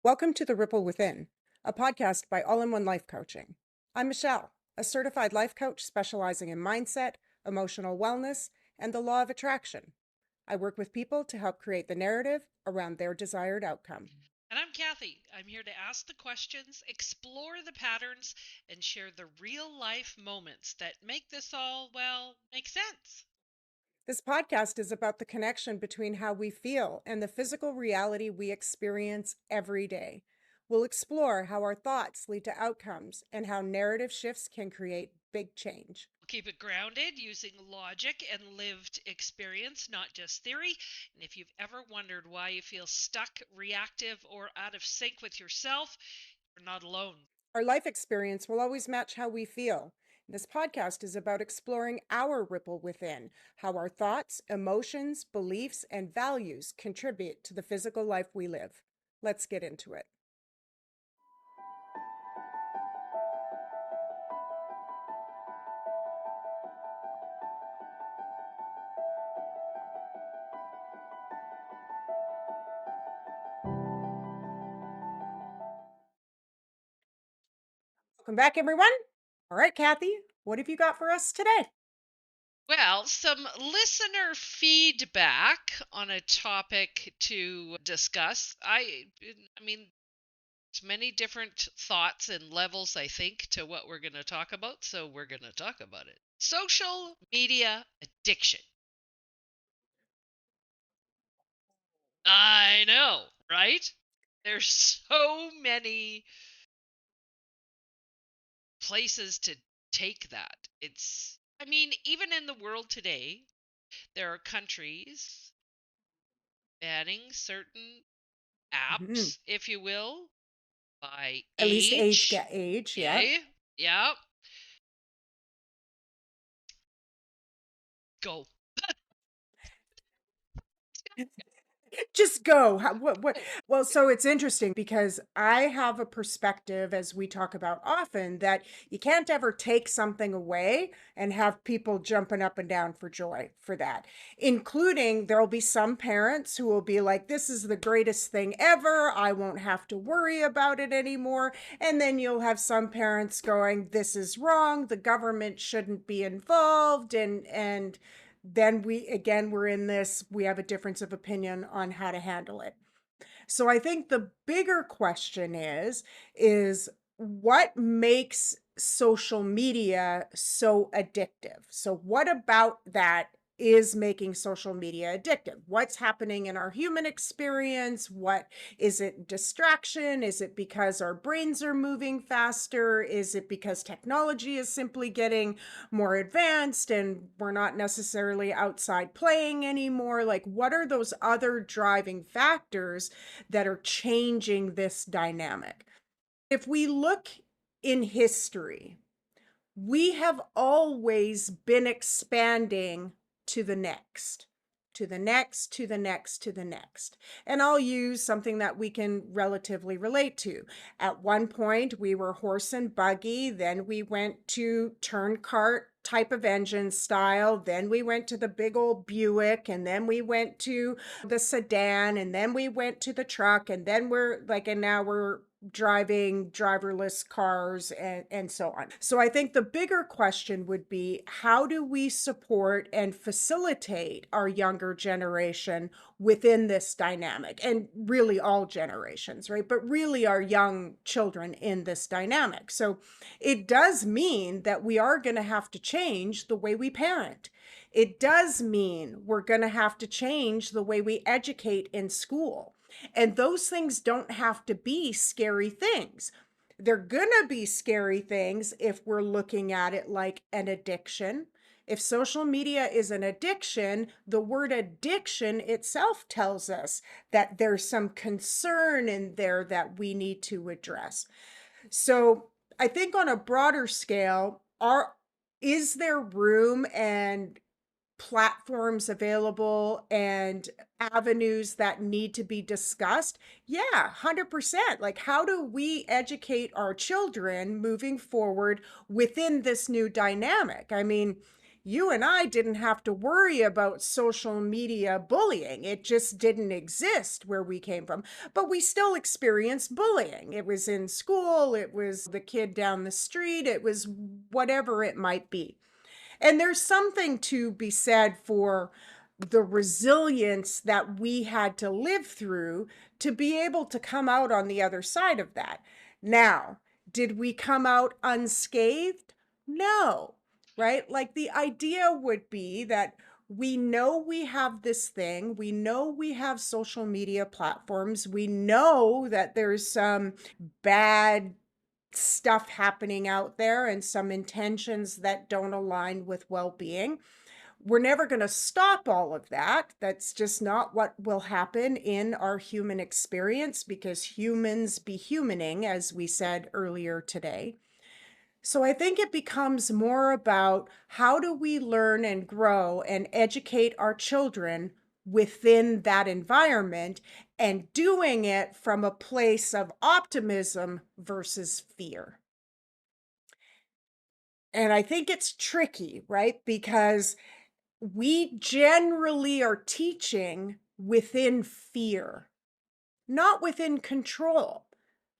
Welcome to The Ripple Within, a podcast by All in One Life Coaching. I'm Michelle, a certified life coach specializing in mindset, emotional wellness, and the law of attraction. I work with people to help create the narrative around their desired outcome. And I'm Kathy. I'm here to ask the questions, explore the patterns, and share the real life moments that make this all, well, make sense. This podcast is about the connection between how we feel and the physical reality we experience every day. We'll explore how our thoughts lead to outcomes and how narrative shifts can create big change. We'll keep it grounded using logic and lived experience, not just theory. And if you've ever wondered why you feel stuck, reactive, or out of sync with yourself, you're not alone. Our life experience will always match how we feel. This podcast is about exploring our ripple within, how our thoughts, emotions, beliefs, and values contribute to the physical life we live. Let's get into it. Welcome back, everyone. All right, Kathy, what have you got for us today? Well, some listener feedback on a topic to discuss. I mean, there's many different thoughts and levels, I think, to what we're going to talk about. So we're going to talk about it. Social media addiction. I know, right? There's so many places to take that. I mean, even in the world today, there are countries banning certain Mhm. apps, if you will, by At least age, age. get age, yeah. Yeah, yeah. Go. Just go. What? Go. Well, so it's interesting because I have a perspective, as we talk about often, that you can't ever take something away and have people jumping up and down for joy for that. Including, there'll be some parents who will be like, this is the greatest thing ever. I won't have to worry about it anymore. And then you'll have some parents going, this is wrong. The government shouldn't be involved. And then we're in this, we have a difference of opinion on how to handle it. So I think the bigger question is what makes social media so addictive? So what about that is making social media addictive? What's happening in our human experience? What is it, distraction? Is it because our brains are moving faster? Is it because technology is simply getting more advanced and we're not necessarily outside playing anymore? Like, what are those other driving factors that are changing this dynamic? If we look in history, we have always been expanding to the next, to the next, to the next, to the next. And I'll use something that we can relatively relate to. At one point, we were horse and buggy, then we went to turn cart type of engine style, then we went to the big old Buick, and then we went to the sedan, and then we went to the truck, and then and now we're driving driverless cars and so on. So I think the bigger question would be, how do we support and facilitate our younger generation within this dynamic? And really all generations, right? But really our young children in this dynamic. So it does mean that we are going to have to change the way we parent. It does mean we're going to have to change the way we educate in school. And those things don't have to be scary things. They're going to be scary things if we're looking at it like an addiction. If social media is an addiction, the word addiction itself tells us that there's some concern in there that we need to address. So I think on a broader scale, is there room and platforms available and avenues that need to be discussed? Yeah, 100%. Like, how do we educate our children moving forward within this new dynamic? I mean, You and I didn't have to worry about social media bullying. It just didn't exist where we came from. But we still experienced bullying. It was in school, it was the kid down the street, it was whatever it might be. And there's something to be said for the resilience that we had to live through to be able to come out on the other side of that. Now, did we come out unscathed? No, right? Like the idea would be that we know we have this thing, we know we have social media platforms, we know that there's some bad stuff happening out there and some intentions that don't align with well-being. We're never going to stop all of that. That's just not what will happen in our human experience because humans be humaning, as we said earlier today. So I think it becomes more about how do we learn and grow and educate our children within that environment and doing it from a place of optimism versus fear. And I think it's tricky, right? Because we generally are teaching within fear, not within control,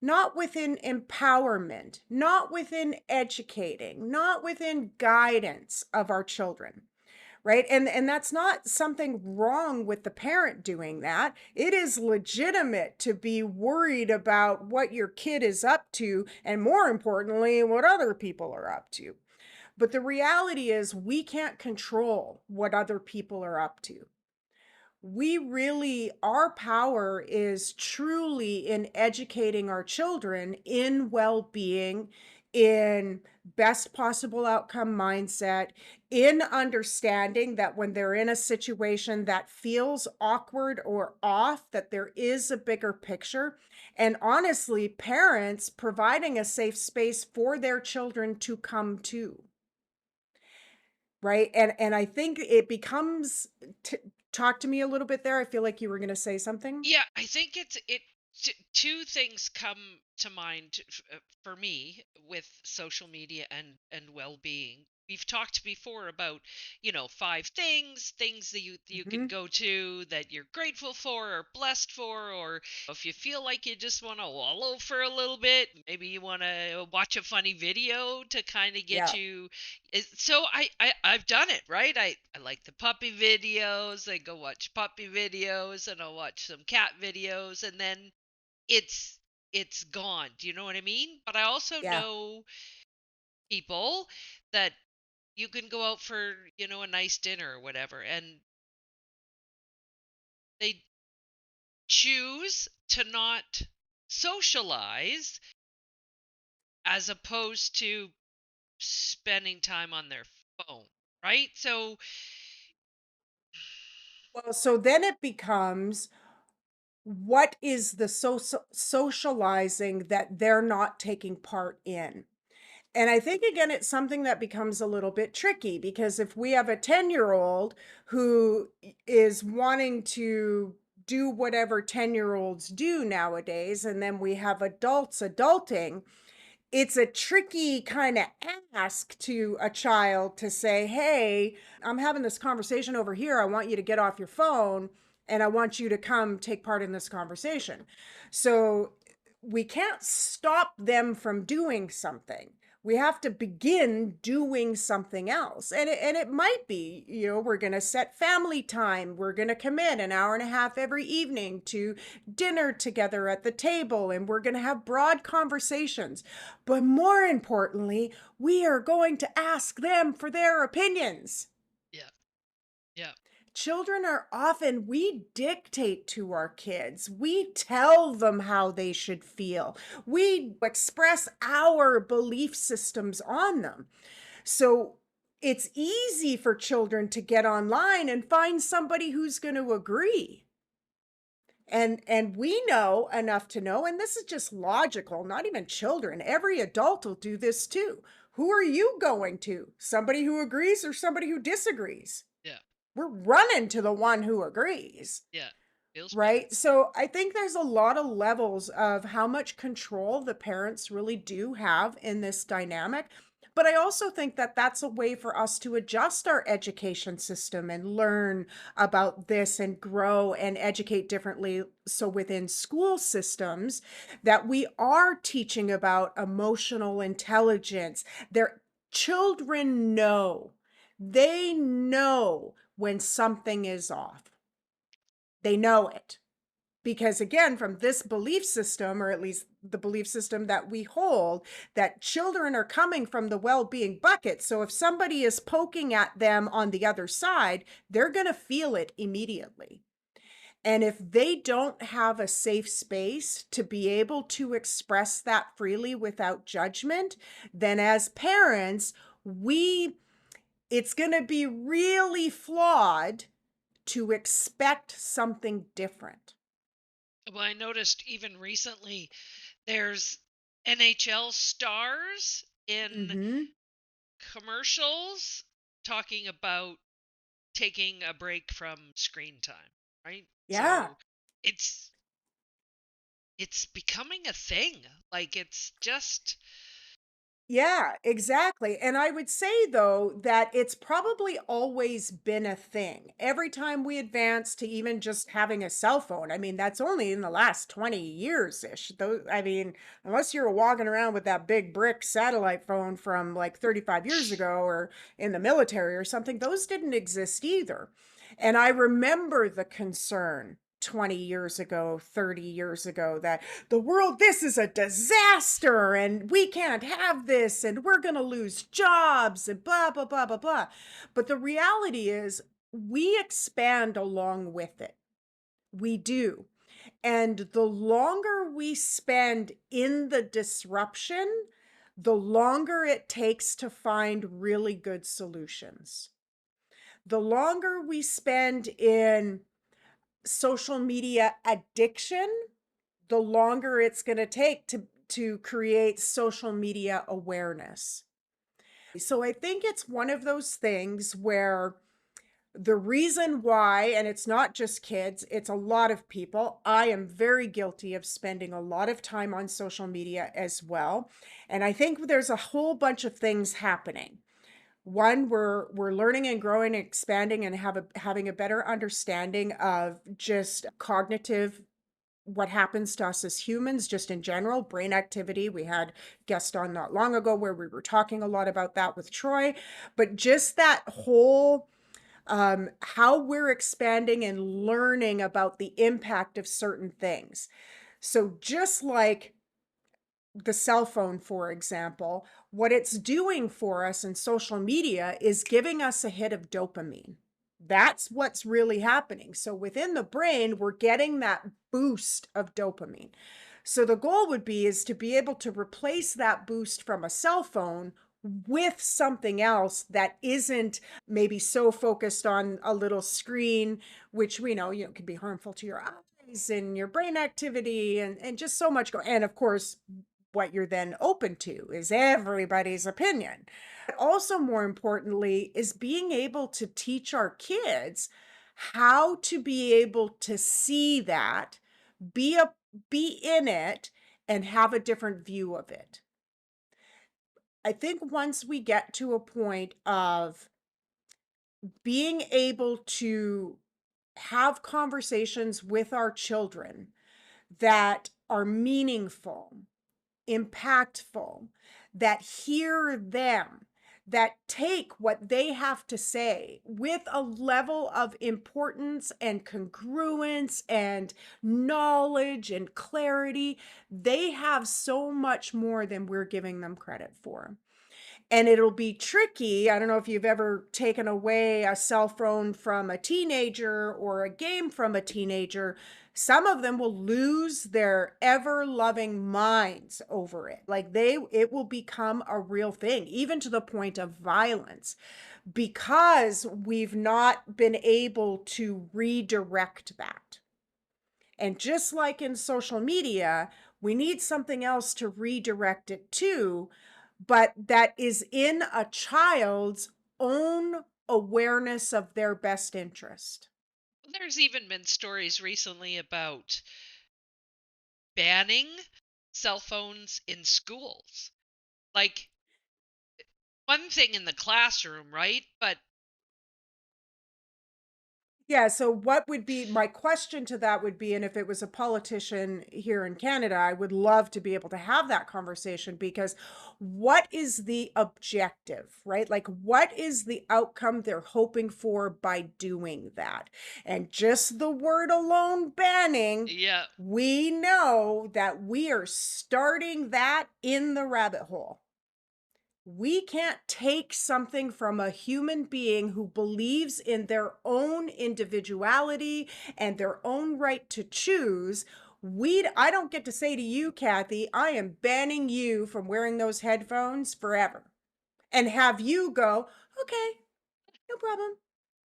not within empowerment, not within educating, not within guidance of our children. Right? And that's not something wrong with the parent doing that. It is legitimate to be worried about what your kid is up to, and more importantly, what other people are up to. But the reality is, we can't control what other people are up to. We really, our power is truly in educating our children in well being, in best possible outcome mindset, in understanding that when they're in a situation that feels awkward or off, that there is a bigger picture. And honestly, parents providing a safe space for their children to come to. Right, and I think it becomes t talk to me a little bit there, I feel like you were gonna say something? Yeah, I think two things come to mind for me with social media and well-being. We've talked before about, five things that you can Mhm. go to that you're grateful for or blessed for, or if you feel like you just want to wallow for a little bit, maybe you want to watch a funny video to kind of get Yeah, you. So I've done it, right? I like the puppy videos. I go watch puppy videos and I'll watch some cat videos, and then it's gone. Do you know what I mean? But I also yeah. know people that you can go out for, a nice dinner or whatever, and they choose to not socialize as opposed to spending time on their phone, right? So, Well, so then it becomes, what is the socializing that they're not taking part in? And I think again, it's something that becomes a little bit tricky because if we have a 10-year-old who is wanting to do whatever 10-year-olds do nowadays, and then we have adults adulting, it's a tricky kind of ask to a child to say, "Hey, I'm having this conversation over here. I want you to get off your phone and I want you to come take part in this conversation." So we can't stop them from doing something. We have to begin doing something else. And it might be, we're going to set family time. We're going to commit an hour and a half every evening to dinner together at the table, and we're going to have broad conversations. But more importantly, we are going to ask them for their opinions. yeah, yeah, Children are often, we dictate to our kids. We tell them how they should feel. We express our belief systems on them. So it's easy for children to get online and find somebody who's going to agree. And we know enough to know, and this is just logical, not even children. Every adult will do this too. Who are you going to? Somebody who agrees or somebody who disagrees? yeah, We're running to the one who agrees, yeah. Feels better. right? So I think there's a lot of levels of how much control the parents really do have in this dynamic. But I also think that that's a way for us to adjust our education system and learn about this and grow and educate differently. So within school systems, that we are teaching about emotional intelligence. Their children know, they know when something is off. They know it. Because again, from this belief system, or at least the belief system that we hold, that children are coming from the well-being bucket. So if somebody is poking at them on the other side, they're going to feel it immediately. And if they don't have a safe space to be able to express that freely without judgment, then as parents, we it's going to be really flawed to expect something different. Well, I noticed even recently there's NHL stars in Mhm. commercials talking about taking a break from screen time, right? Yeah. So it's it's becoming a thing. Like it's just Yeah, exactly. And I would say, though, that it's probably always been a thing. Every time we advance to even just having a cell phone, I mean, that's only in the last 20 years ish. Those, I mean, unless you're walking around with that big brick satellite phone from like 35 years ago or in the military or something, those didn't exist either. And I remember the concern 20 years ago, 30 years ago, that the world, this is a disaster and we can't have this and we're going to lose jobs and blah, blah, blah, blah, blah. But the reality is, we expand along with it. We do. And the longer we spend in the disruption, the longer it takes to find really good solutions. The longer we spend in social media addiction, the longer it's going to take to create social media awareness. So I think it's one of those things where the reason why, and it's not just kids, it's a lot of people. I am very guilty of spending a lot of time on social media as well. And I think there's a whole bunch of things happening. One, we're learning and growing and expanding and having a better understanding of just cognitive, what happens to us as humans just in general, brain activity. We had guest on not long ago where we were talking a lot about that with Troy, but just that whole how we're expanding and learning about the impact of certain things. So just like the cell phone, for example, what it's doing for us in social media is giving us a hit of dopamine. That's what's really happening. So within the brain, we're getting that boost of dopamine. So the goal would be is to be able to replace that boost from a cell phone with something else that isn't maybe so focused on a little screen, which we know, can be harmful to your eyes and your brain activity and just so much go. And of course, what you're then open to is everybody's opinion. But also, more importantly, is being able to teach our kids how to be able to see that, be a be in it, and have a different view of it. I think once we get to a point of being able to have conversations with our children that are meaningful, impactful, that hear them, that take what they have to say with a level of importance and congruence and knowledge and clarity. They have so much more than we're giving them credit for. And it'll be tricky. I don't know if you've ever taken away a cell phone from a teenager or a game from a teenager. Some of them will lose their ever loving minds over it. Like it will become a real thing, even to the point of violence, because we've not been able to redirect that. And just like in social media, we need something else to redirect it to, but that is in a child's own awareness of their best interest. there's even been stories recently about banning cell phones in schools. Like one thing in the classroom, right? But Yeah, so what would be my question to that would be, and if it was a politician here in Canada, I would love to be able to have that conversation because what is the objective, right? Like, what is the outcome they're hoping for by doing that? And just the word alone banning, yeah, we know that we are starting that in the rabbit hole. We can't take something from a human being who believes in their own individuality and their own right to choose. I don't get to say to you, Kathy, I am banning you from wearing those headphones forever. And have you go, okay, no problem.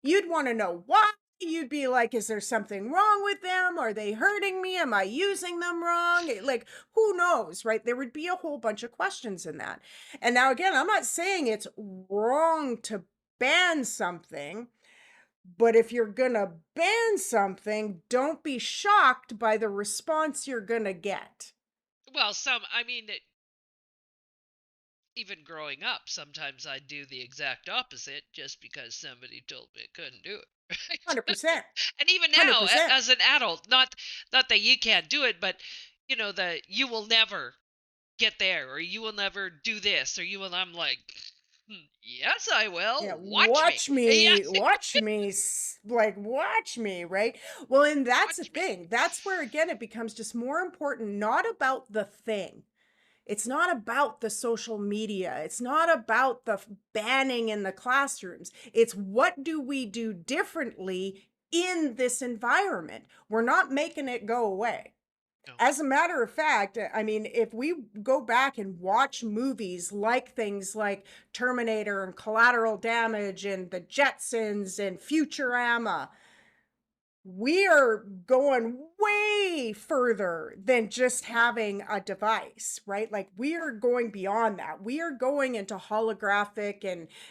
You'd want to know why. You'd be like, is there something wrong with them? Are they hurting me? Am I using them wrong? Like, who knows, right? There would be a whole bunch of questions in that. And now, again, I'm not saying it's wrong to ban something, but if you're going to ban something, don't be shocked by the response you're going to get. well, I mean, even growing up, sometimes I do the exact opposite just because somebody told me I couldn't do it. Right? 100%. And even now, 100%. as an adult, not that you can't do it, but the you will never get there, or you will never do this, or you will. I'm like, yes, I Yeah, will. Watch me. watch me, Yes, watch me, like, watch me, right? Well, and that's the watch me. thing. That's where, again, it becomes just more important, not about the thing. It's not about the social media. It's not about the banning in the classrooms. It's what do we do differently in this environment? We're not making it go away. No. As a matter of fact, I mean, if we go back and watch movies like things like Terminator and Collateral Damage and The Jetsons and Futurama, we are going way further than just having a device, right? Like we are going beyond that. We are going into holographic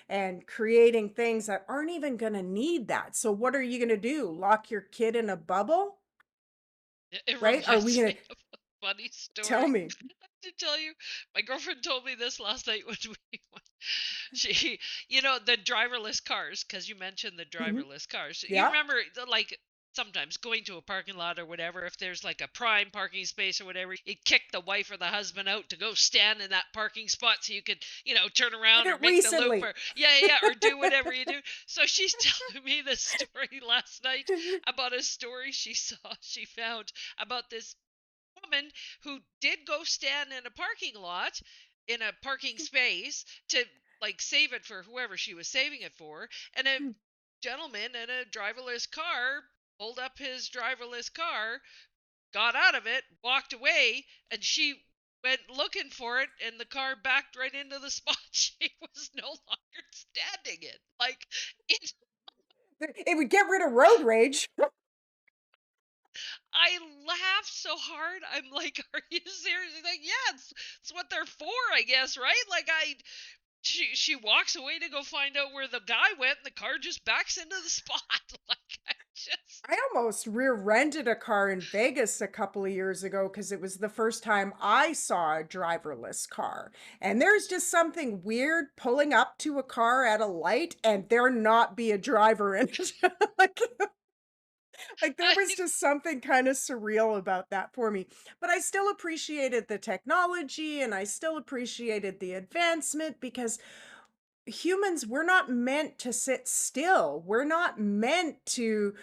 and creating things that aren't even going to need that. So what are you going to do? Lock your kid in a bubble, It right? Are we reminds going me to of a funny tell story. me? To tell you, my girlfriend told me this last night when we she the driverless cars, because you mentioned the Mhm. driverless cars. You Yeah. remember like sometimes going to a parking lot or whatever, if there's like a prime parking space or whatever, you kick the wife or the husband out to go stand in that parking spot so you could turn Did around or it make the loop, recently. or yeah, or do whatever you do. So she's telling me this story last night about a story she found about this woman who did go stand in a parking lot, in a parking space, to like save it for whoever she was saving it for, and a gentleman in a driverless car pulled up his driverless car, got out of it, walked away, and she went looking for it, and the car backed right into the spot she was no longer standing in. Like, it It would get rid of road rage. I laughed so hard. I'm like, "Are you serious?" He's like, "Yeah, it's what they're for, I guess, right?" Like she walks away to go find out where the guy went, and the car just backs into the spot. Like I just, I almost rear-rented a car in Vegas a couple of years ago because it was the first time I saw a driverless car. And there's just something weird pulling up to a car at a light and there not be a driver in it. Like, like there I, was just something kind of surreal about that for me. But I still appreciated the technology and I still appreciated the advancement because humans, we're not meant to sit still. We're not meant to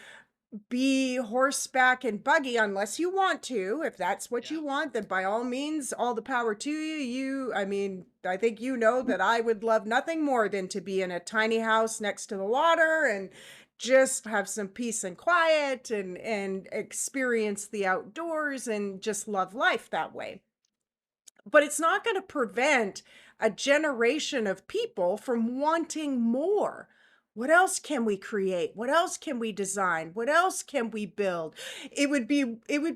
be horseback and buggy unless you want to. If that's what yeah, you want, then by all means, all the power to you. I mean, I think you know that I would love nothing more than to be in a tiny house next to the water and just have some peace and quiet and experience the outdoors and just love life that way. But it's not going to prevent a generation of people from wanting more. What else can we create? What else can we design? What else can we build? It would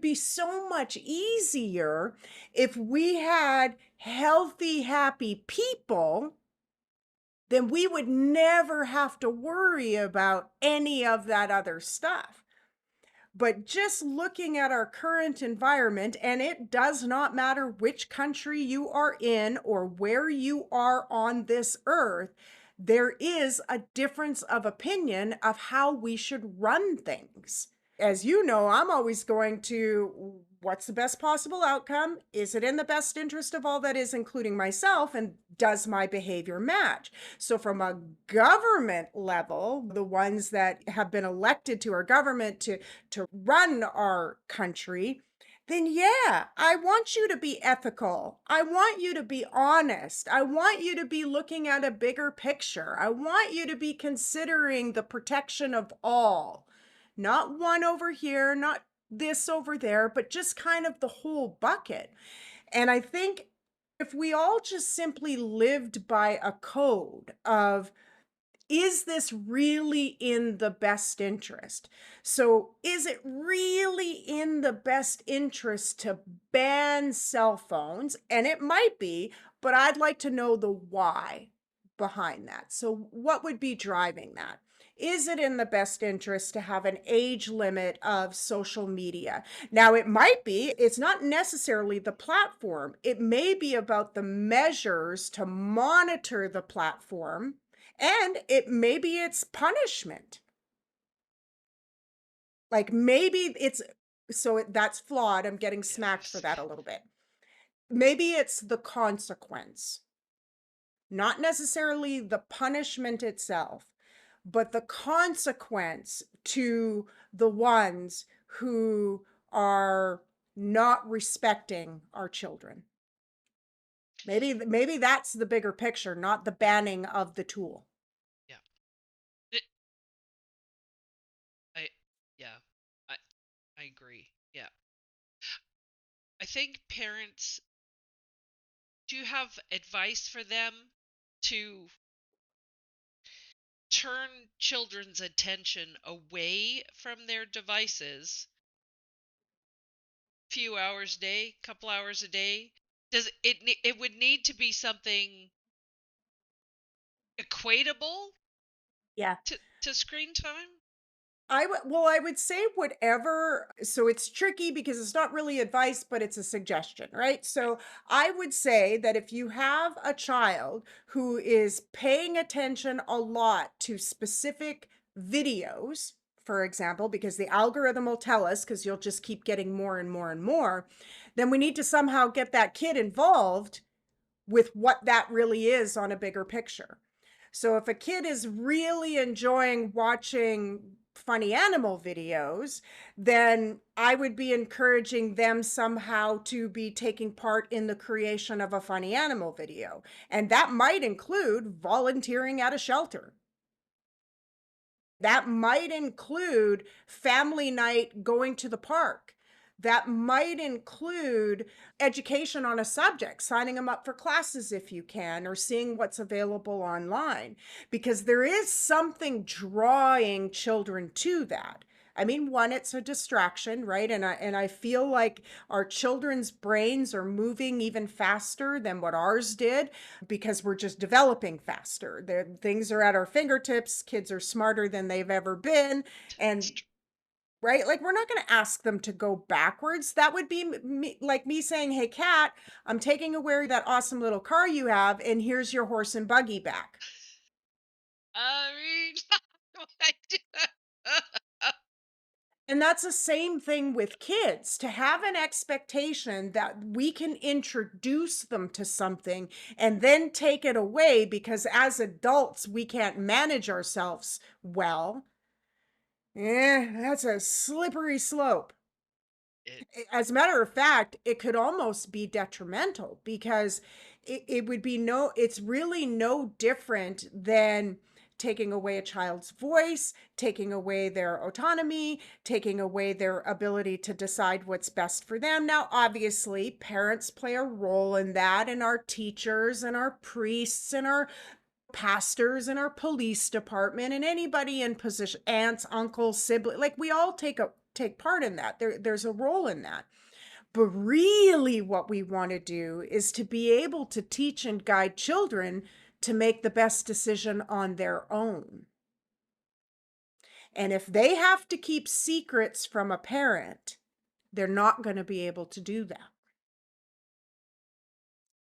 be so much easier if we had healthy, happy people, then we would never have to worry about any of that other stuff. But just looking at our current environment, and it does not matter which country you are in or where you are on this earth, there is a difference of opinion of how we should run things. As you know, I'm always going to what's the best possible outcome? Is it in the best interest of all that is, including myself? And does my behavior match? So, from a government level, the ones that have been elected to our government to run our country, then yeah, I want you to be ethical. I want you to be honest. I want you to be looking at a bigger picture. I want you to be considering the protection of all, not one over here, not this over there, but just kind of the whole bucket. And I think if we all just simply lived by a code of, is this really in the best interest? So, is it really in the best interest to ban cell phones? And it might be, but I'd like to know the why behind that. So, what would be driving that? Is it in the best interest to have an age limit of social media? Now, it might be, it's not necessarily the platform, it may be about the measures to monitor the platform, and it maybe it's punishment. Like maybe it's that's flawed. I'm getting smacked for Yes. that a little bit. Maybe it's the consequence, not necessarily the punishment itself, but the consequence to the ones who are not respecting our children. Maybe that's the bigger picture, not the banning of the tool. Yeah. It, I yeah. I I agree. Yeah. I think parents, do you have advice for them to turn children's attention away from their devices few hours a day, couple hours a day? Does it would need to be something equatable Yeah. to screen time? I would say whatever. So it's tricky because it's not really advice, but it's a suggestion, right? Right. So I would say that if you have a child who is paying attention a lot to specific videos, for example, because the algorithm will tell us, because you'll just keep getting more and more and more, then we need to somehow get that kid involved with what that really is on a bigger picture. So if a kid is really enjoying watching funny animal videos, then I would be encouraging them somehow to be taking part in the creation of a funny animal video. And that might include volunteering at a shelter. That might include family night going to the park. That might include education on a subject, signing them up for classes if you can, or seeing what's available online, because there is something drawing children to that. I mean, one, it's a distraction, right? And I feel like our children's brains are moving even faster than what ours did because we're just developing faster. Things are at our fingertips. Kids are smarter than they've ever been. It's And tr- right, like we're not going to ask them to go backwards. That would be like me saying, "Hey, Kat, I'm taking away that awesome little car you have, and here's your horse and buggy back." I mean, I do. And that's the same thing with kids, to have an expectation that we can introduce them to something and then take it away because as adults we can't manage ourselves well. That's a slippery slope. It As a matter of fact, it could almost be detrimental because it would be it's really no different than taking away a child's voice, taking away their autonomy, taking away their ability to decide what's best for them. Now, obviously, parents play a role in that, and our teachers and our priests and our pastors and our police department and anybody in position, aunts, uncles, siblings, like we all take part in that. There's a role in that. But really what we want to do is to be able to teach and guide children to make the best decision on their own. And if they have to keep secrets from a parent, they're not going to be able to do that.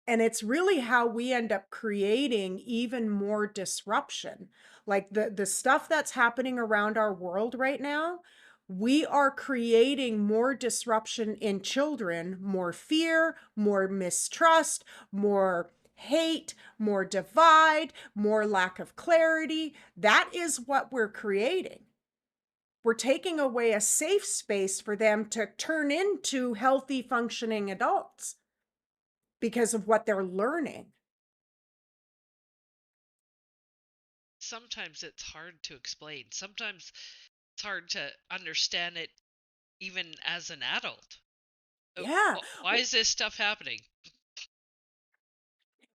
And it's really how we end up creating even more disruption. Like the stuff that's happening around our world right now, we are creating more disruption in children, more fear, more mistrust, more hate, more divide, more lack of clarity. That is what we're creating. We're taking away a safe space for them to turn into healthy, functioning adults because of what they're learning. Sometimes it's hard to explain. Sometimes it's hard to understand it even as an adult. Yeah. Why is this stuff happening?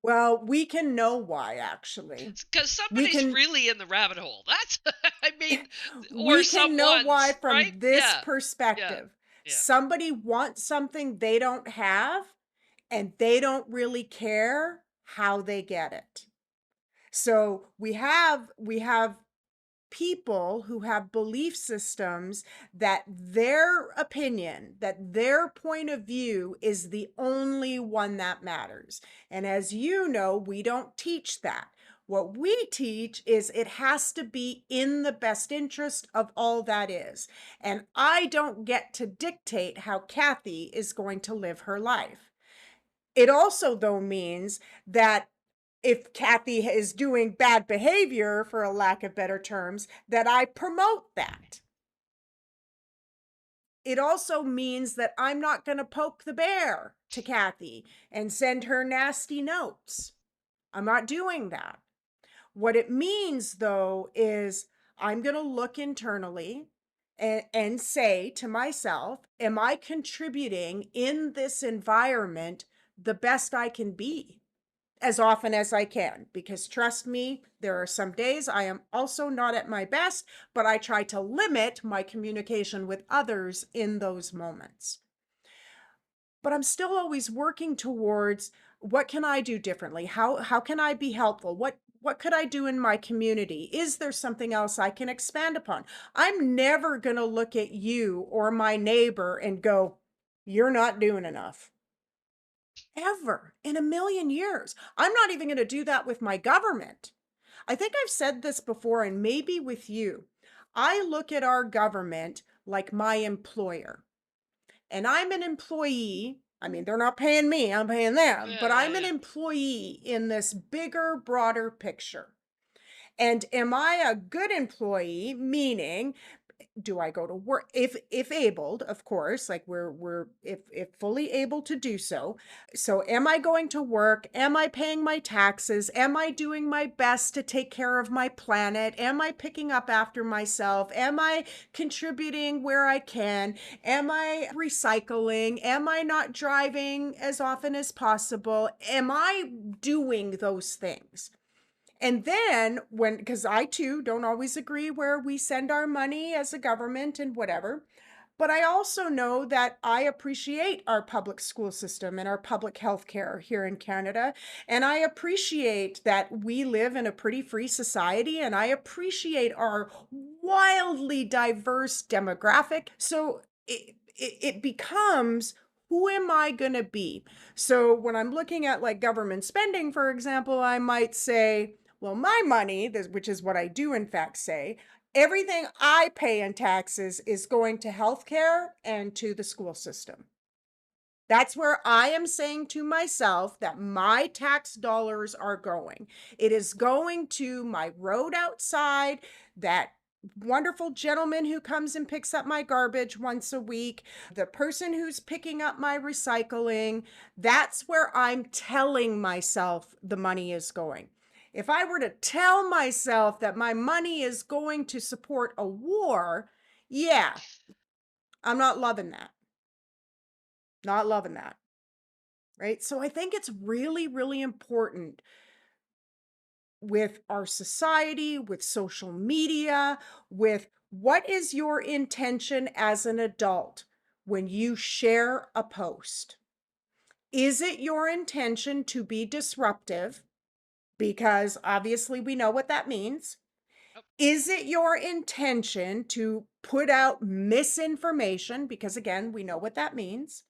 Well, we can know why actually. Because We somebody's can really in the rabbit hole. That's, I mean, or we can know why someone's, right? from this Yeah, yeah, perspective. yeah. Somebody wants something they don't have, and they don't really care how they get it. So we have people who have belief systems that their opinion, that their point of view is the only one that matters. And as you know, we don't teach that. What we teach is it has to be in the best interest of all that is. And I don't get to dictate how Kathy is going to live her life. It also, though, means that if Kathy is doing bad behavior, for a lack of better terms, that I promote that. It also means that I'm not going to poke the bear to Kathy and send her nasty notes. I'm not doing that. What it means, though, is I'm going to look internally and say to myself, am I contributing in this environment the best I can be? As often as I can, because trust me, there are some days I am also not at my best, but I try to limit my communication with others in those moments. But I'm still always working towards what can I do differently? How can I be helpful? What could I do in my community? Is there something else I can expand upon? I'm never going to look at you or my neighbor and go, you're not doing enough. Ever in a million years. I'm not even going to do that with my government. I think I've said this before, and maybe with you. I look at our government like my employer, and I'm an employee. I mean, they're not paying me, I'm paying them, Yeah, but yeah, I'm an yeah. employee in this bigger, broader picture. And am I a good employee? Meaning, do I go to work if abled, of course, like we're if fully able to do so. So am I going to work? Am I paying my taxes? Am I doing my best to take care of my planet? Am I picking up after myself? Am I contributing where I can? Am I recycling? Am I not driving as often as possible? Am I doing those things? And then when, because I too don't always agree where we send our money as a government and whatever, but I also know that I appreciate our public school system and our public health care here in Canada. And I appreciate that we live in a pretty free society. And I appreciate our wildly diverse demographic. So it becomes, who am I going to be? So when I'm looking at like government spending, for example, I might say, well, my money, which is what I do in fact say, everything I pay in taxes is going to healthcare and to the school system. That's where I am saying to myself that my tax dollars are going. It is going to my road outside, that wonderful gentleman who comes and picks up my garbage once a week, the person who's picking up my recycling. That's where I'm telling myself the money is going. If I were to tell myself that my money is going to support a war, yeah, I'm not loving that. Not loving that. Right? So I think it's really, really important with our society, with social media, with what is your intention as an adult when you share a post? Is it your intention to be disruptive? Because obviously we know what that means. Oh, Is it your intention to put out misinformation? Because again, we know what that means.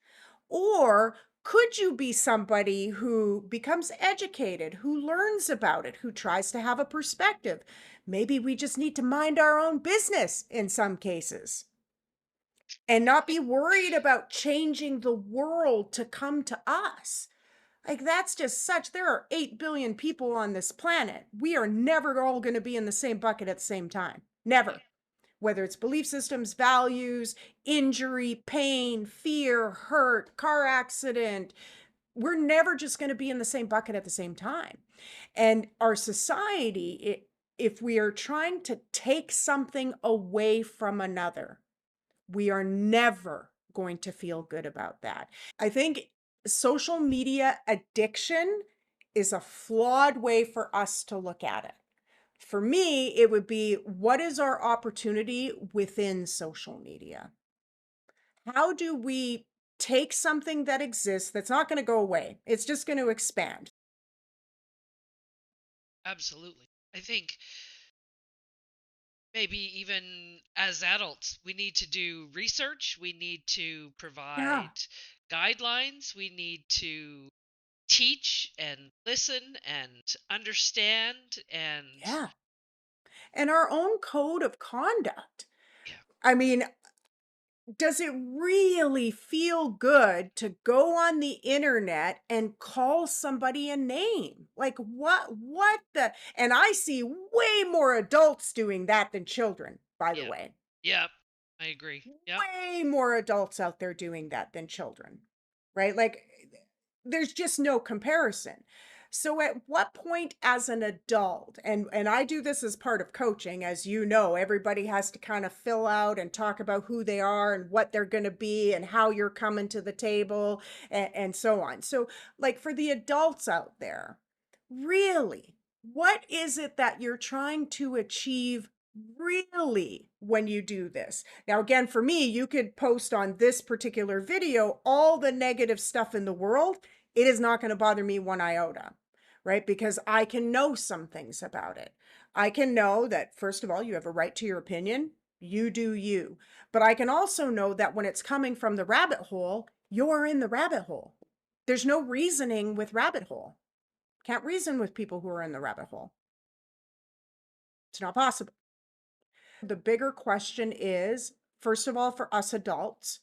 Or could you be somebody who becomes educated, who learns about it, who tries to have a perspective? Maybe we just need to mind our own business in some cases and not be worried about changing the world to come to us. Like, that's just such, there are 8 billion people on this planet. We are never all going to be in the same bucket at the same time. Never. Whether it's belief systems, values, injury, pain, fear, hurt, car accident, we're never just going to be in the same bucket at the same time. And our society, if we are trying to take something away from another, we are never going to feel good about that. I think social media addiction is a flawed way for us to look at it. For me, it would be, what is our opportunity within social media? How do we take something that exists that's not going to go away? It's just going to expand. absolutely. I think maybe even as adults, we need to do research. We need to Yeah. provide guidelines. We need to teach and listen and understand and Yeah. And our own code of conduct. yeah, I mean, does it really feel good to go on the internet and call somebody a name? Like, what the, and I see way more adults doing that than children, by the yeah, way. yeah. I agree. Yep, Way more adults out there doing that than children, right? Like, there's just no comparison. So at what point as an adult, and I do this as part of coaching, as you know, everybody has to kind of fill out and talk about who they are and what they're going to be and how you're coming to the table and so on. So like for the adults out there, really, what is it that you're trying to achieve really when you do this? Now, again, for me, you could post on this particular video all the negative stuff in the world. It is not going to bother me one iota, right? Because I can know some things about it. I can know that, first of all, you have a right to your opinion. You do you. But I can also know that when it's coming from the rabbit hole, you're in the rabbit hole. There's no reasoning with rabbit hole. Can't reason with people who are in the rabbit hole. It's not possible. The bigger question is, first of all, for us adults,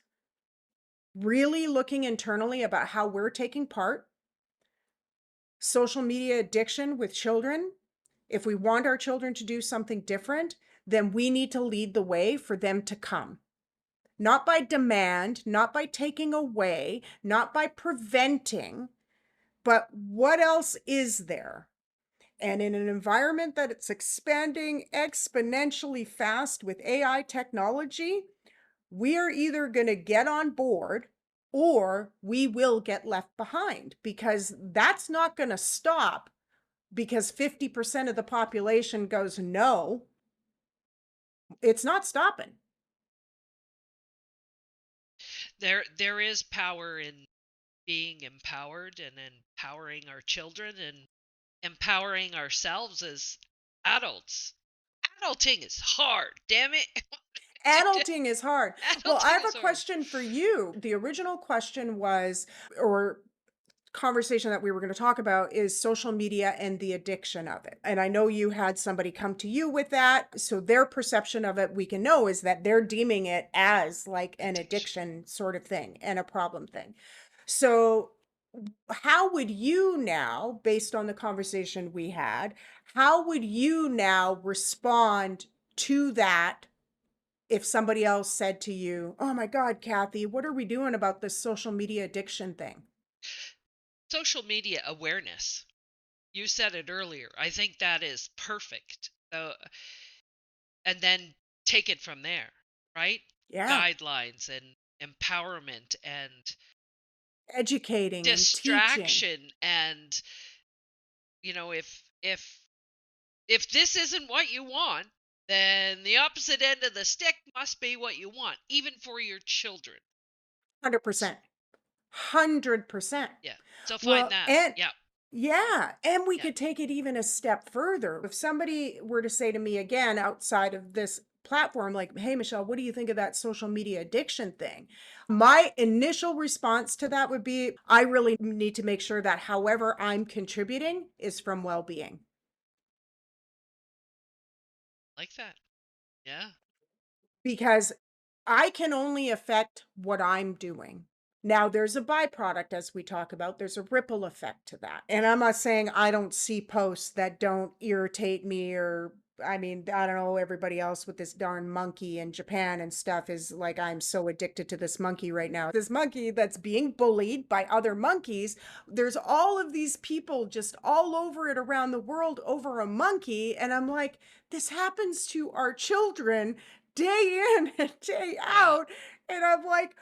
really looking internally about how we're taking part. Social media addiction with children. If we want our children to do something different, then we need to lead the way for them to come. Not by demand, not by taking away, not by preventing, but what else is there? And in an environment that it's expanding exponentially fast with AI technology, we are either going to get on board or we will get left behind, because that's not going to stop because 50% of the population goes no. It's not stopping. there is power in being empowered and empowering our children and empowering ourselves as adults. Adulting is hard, damn it. Adulting is hard. Well, I Adulting have is a hard. question for you. The original question was, or conversation that we were going to talk about, is social media and the addiction of it. And I know you had somebody come to you with that. So their perception of it, we can know, is that they're deeming it as like an Addiction. addiction sort of thing and a problem thing. So how would you now, based on the conversation we had, how would you now respond to that if somebody else said to you, "Oh my God, Kathy, what are we doing about this social media addiction thing?" Social media awareness. You said it earlier. I think that is perfect. And then take it from there, right? Yeah. Guidelines and empowerment and Educating and teaching. distraction and if this isn't what you want, then the opposite end of the stick must be what you want, even for your children. 100%. 100%. Yeah. So find Well, that. and Yeah. Yeah, and we Yeah, could take it even a step further. If somebody were to say to me again outside of this platform, like, "Hey, Michelle, what do you think of that social media addiction thing?" My initial response to that would be, I really need to make sure that however I'm contributing is from well being. like that. Yeah. Because I can only affect what I'm doing. Now, there's a byproduct, as we talk about, there's a ripple effect to that. And I'm not saying I don't see posts that don't irritate me or, I mean, I don't know, everybody else with this darn monkey in Japan and stuff is like, I'm so addicted to this monkey right now. This monkey that's being bullied by other monkeys. There's all of these people just all over it around the world over a monkey. And I'm like, this happens to our children day in and day Yeah. out. And I'm like,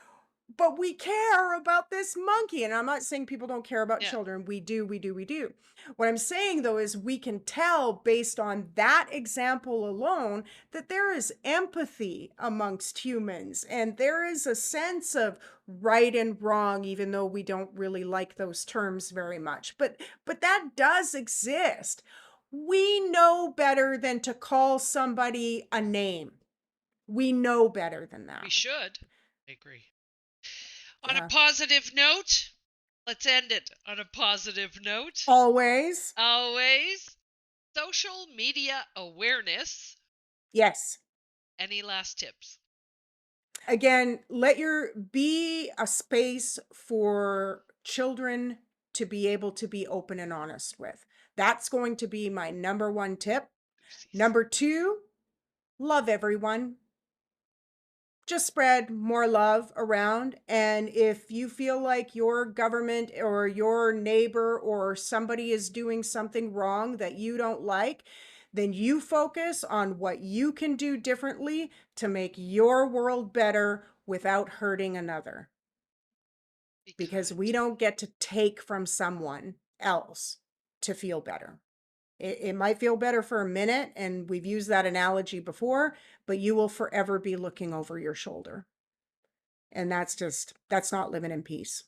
but we care about this monkey. And I'm not saying people don't care about Yeah. children. We do, we do, we do. What I'm saying though is we can tell based on that example alone that there is empathy amongst humans and there is a sense of right and wrong, even though we don't really like those terms very much. But that does exist. We know better than to call somebody a name. We know better than We that. should. I agree. On a Yeah. positive note, let's end it on a positive note. Always. Always social media awareness. Yes. Any last tips? Again, let your be a space for children to be able to be open and honest with. That's going to be my number one tip. Oopsies. Number two, love everyone. Just spread more love around. And if you feel like your government or your neighbor or somebody is doing something wrong that you don't like, then you focus on what you can do differently to make your world better without hurting another. Be Because kind. we don't get to take from someone else to feel better. It might feel better for a minute, and we've used that analogy before, but you will forever be looking over your shoulder. And that's not living in peace.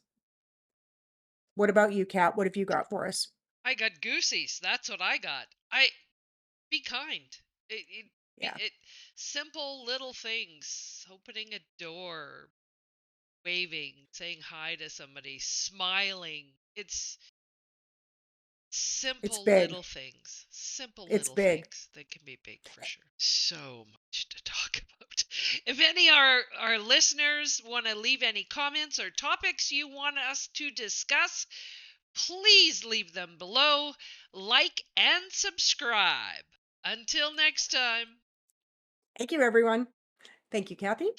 What about you, Kat? What have you got for us? I got goosies. That's what I got. I be kind. Yeah, It simple little things. Opening a door, waving, saying hi to somebody, smiling. It's it's simple big. little things. Simple It's little big. things that can be big for sure. So much to talk about. If any our listeners want to leave any comments or topics you want us to discuss, please leave them below. Like and subscribe. Until next time. Thank you, everyone. Thank you, Kathy.